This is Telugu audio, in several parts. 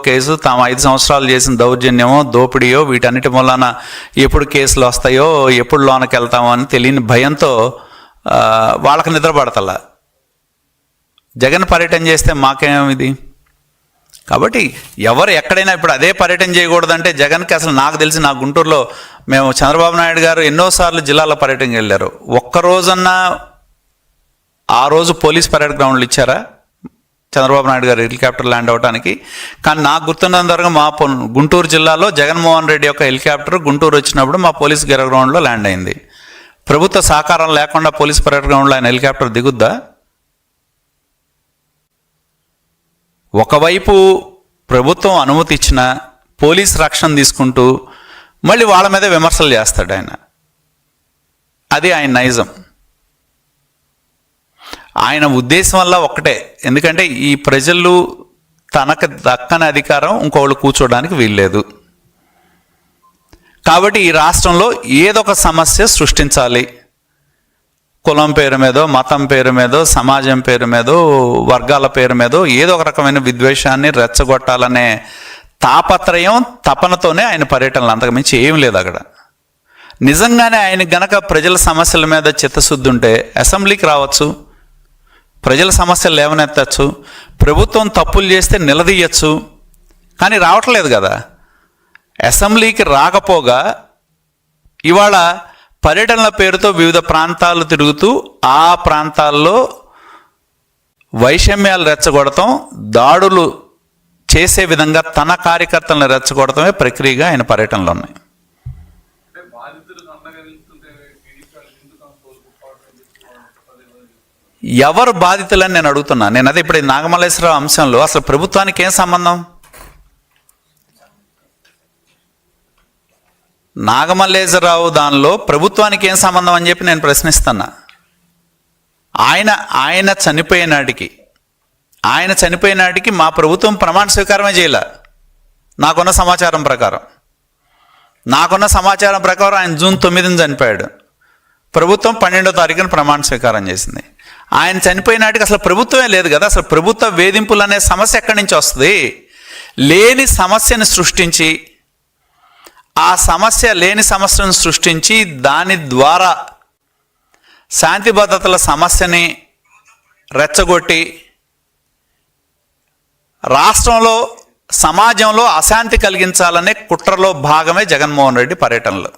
కేసు తాము 5 సంవత్సరాలు చేసిన దౌర్జన్యమో దోపిడీయో వీటన్నిటి వలన ఎప్పుడు కేసులు వస్తాయో ఎప్పుడు లోనకి వెళ్తామో అని తెలియని భయంతో వాళ్ళకి నిద్ర పడతలా. జగన్ పర్యటన చేస్తే మాకేమిది? కాబట్టి ఎవరు ఎక్కడైనా ఇప్పుడు అదే పర్యటన చేయకూడదంటే జగన్కి అసలు నాకు తెలిసి నా గుంటూరులో మేము చంద్రబాబు నాయుడు గారు ఎన్నోసార్లు జిల్లాలో పర్యటనకి వెళ్ళారు. ఒక్కరోజన్నా ఆ రోజు పోలీస్ పరేడ్ గ్రౌండ్లు ఇచ్చారా చంద్రబాబు నాయుడు గారు హెలికాప్టర్ ల్యాండ్ అవడానికి? కానీ నాకు గుర్తున్నంతవరకు మా గుంటూరు జిల్లాలో జగన్మోహన్ రెడ్డి యొక్క హెలికాప్టర్ గుంటూరు వచ్చినప్పుడు మా పోలీస్ గ్రౌండ్లో ల్యాండ్ అయింది. ప్రభుత్వ సహకారం లేకుండా పోలీస్ పరేడ్ గ్రౌండ్లో ఆయన హెలికాప్టర్ దిగుద్దా? ఒకవైపు ప్రభుత్వం అనుమతి ఇచ్చిన పోలీస్ రక్షణ తీసుకుంటూ మళ్ళీ వాళ్ళ మీద విమర్శలు చేస్తాడు ఆయన. అది ఆయన నైజం. ఆయన ఉద్దేశం వల్ల ఒక్కటే, ఎందుకంటే ఈ ప్రజలు తనకు దక్కని అధికారం ఇంకోళ్ళు కూర్చోడానికి వీల్లేదు. కాబట్టి ఈ రాష్ట్రంలో ఏదొక సమస్య సృష్టించాలి. కులం పేరు మీదో, మతం పేరు మీదో, సమాజం పేరు మీదో, వర్గాల పేరు మీదో ఏదో ఒక రకమైన విద్వేషాన్ని రెచ్చగొట్టాలనే తాపత్రయం తపనతోనే ఆయన పర్యటనలు, అంతకుమించి ఏం లేదు అక్కడ. నిజంగానే ఆయన గనక ప్రజల సమస్యల మీద చిత్తశుద్ధి ఉంటే అసెంబ్లీకి రావచ్చు, ప్రజల సమస్యలు లేవనెత్తచ్చు, ప్రభుత్వం తప్పులు చేస్తే నిలదీయచ్చు. కానీ రావట్లేదు కదా. అసెంబ్లీకి రాకపోగా ఇవాళ పర్యటనల పేరుతో వివిధ ప్రాంతాలు తిరుగుతూ ఆ ప్రాంతాల్లో వైషమ్యాలు రెచ్చగొడతాం, దాడులు చేసే విధంగా తన కార్యకర్తలను రెచ్చగొడటమే ప్రక్రియగా ఆయన పర్యటనలు ఉన్నాయి. ఎవరు బాధితులని నేను అడుగుతున్నా. నేను అదే ఇప్పుడు నాగమల్లేశ్వరరావు అంశంలో అసలు ప్రభుత్వానికి ఏం సంబంధం? నాగమల్లేశ్వరరావు దానిలో ప్రభుత్వానికి ఏం సంబంధం అని చెప్పి నేను ప్రశ్నిస్తున్నా. ఆయన చనిపోయే నాటికి మా ప్రభుత్వం ప్రమాణ స్వీకారమే చేయలే. నాకున్న సమాచారం ప్రకారం ఆయన జూన్ 9న చనిపోయాడు. ప్రభుత్వం 12వ తారీఖున ప్రమాణ స్వీకారం చేసింది. ఆయన చనిపోయిన నాటికి అసలు ప్రభుత్వమే లేదు కదా. అసలు ప్రభుత్వ వేధింపులు అనే సమస్య ఎక్కడి నుంచి వస్తుంది? లేని సమస్యను సృష్టించి దాని ద్వారా శాంతి భద్రతల సమస్యని రెచ్చగొట్టి రాష్ట్రంలో సమాజంలో అశాంతి కలిగించాలనే కుట్రలో భాగమే జగన్మోహన్ రెడ్డి పర్యటనలు.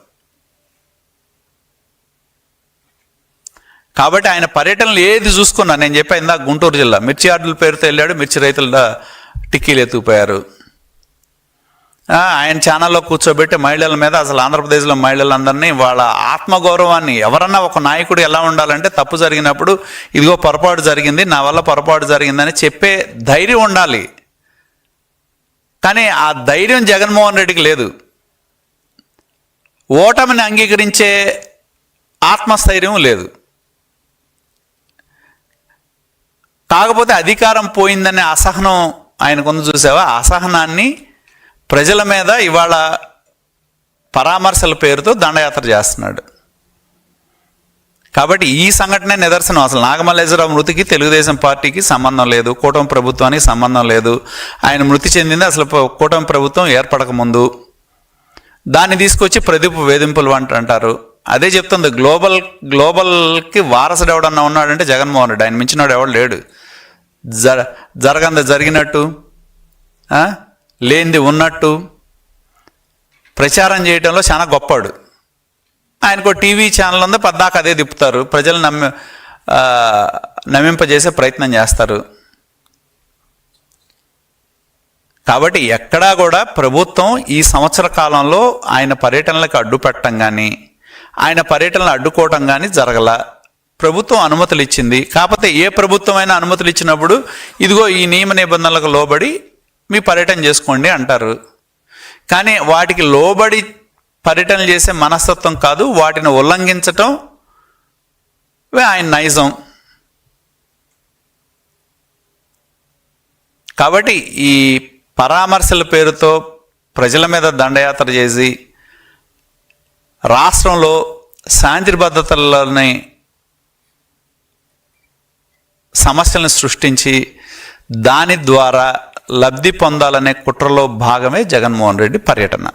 కాబట్టి ఆయన పర్యటనలు ఏది చూసుకున్నా, నేను చెప్పా ఇందాక గుంటూరు జిల్లా మిర్చి యార్డుల పేరుతో వెళ్ళాడు, మిర్చి రైతుల టిక్కీలు ఎత్తుకుపోయారు. ఆయన ఛానల్లో కూర్చోబెట్టి మహిళల మీద, అసలు ఆంధ్రప్రదేశ్లో మహిళలందరినీ వాళ్ళ ఆత్మగౌరవాన్ని, ఎవరన్నా ఒక నాయకుడు ఎలా ఉండాలంటే తప్పు జరిగినప్పుడు ఇదిగో పొరపాటు జరిగింది, నా వల్ల పొరపాటు జరిగిందని చెప్పే ధైర్యం ఉండాలి. కానీ ఆ ధైర్యం జగన్మోహన్ రెడ్డికి లేదు. ఓటమిని అంగీకరించే ఆత్మస్థైర్యం లేదు. కాకపోతే అధికారం పోయిందనే అసహనం ఆయనకుంది, చూసావా? అసహనాన్ని ప్రజల మీద ఇవాళ పరామర్శల పేరుతో దండయాత్ర చేస్తున్నాడు. కాబట్టి ఈ సంఘటనే నిదర్శనం. అసలు నాగమల్లేశ్వరరావు మృతికి తెలుగుదేశం పార్టీకి సంబంధం లేదు, కూటమి ప్రభుత్వానికి సంబంధం లేదు. ఆయన మృతి చెందింది అసలు కూటమి ప్రభుత్వం ఏర్పడక ముందు. దాన్ని తీసుకొచ్చి ప్రదీప్ వేధింపులు అంటారు. అదే చెప్తుంది, గ్లోబల్కి వారసుడు ఎవడన్నా ఉన్నాడంటే జగన్మోహన్ రెడ్డి. ఆయన మించినాడు ఎవడు లేడు. జరిగినట్టు, లేనిది ఉన్నట్టు ప్రచారం చేయడంలో చాలా గొప్పవాడు. ఆయనకు టీవీ ఛానల్ ఉంది, పద్దాక అదే తిప్పుతారు, ప్రజలు నమ్మింపజేసే ప్రయత్నం చేస్తారు. కాబట్టి ఎక్కడా కూడా ప్రభుత్వం ఈ సంవత్సర కాలంలో ఆయన పర్యటనలకు అడ్డుపెట్టడం కానీ, ఆయన పర్యటనలు అడ్డుకోవటం కానీ జరగల. ప్రభుత్వం అనుమతులు ఇచ్చింది. కాకపోతే ఏ ప్రభుత్వమైనా అనుమతులు ఇచ్చినప్పుడు ఇదిగో ఈ నియమ నిబంధనలకు లోబడి మీ పర్యటన చేసుకోండి అంటారు. కానీ వాటికి లోబడి పర్యటనలు చేసే మనస్తత్వం కాదు, వాటిని ఉల్లంఘించటం ఆయన నైజం. కాబట్టి ఈ పరామర్శల పేరుతో ప్రజల మీద దండయాత్ర చేసి రాష్ట్రంలో శాంతి భద్రతలని సమస్యలను సృష్టించి దాని ద్వారా లబ్ధి పొందాలనే కుట్రలో భాగమే జగన్మోహన్ రెడ్డి పర్యటన.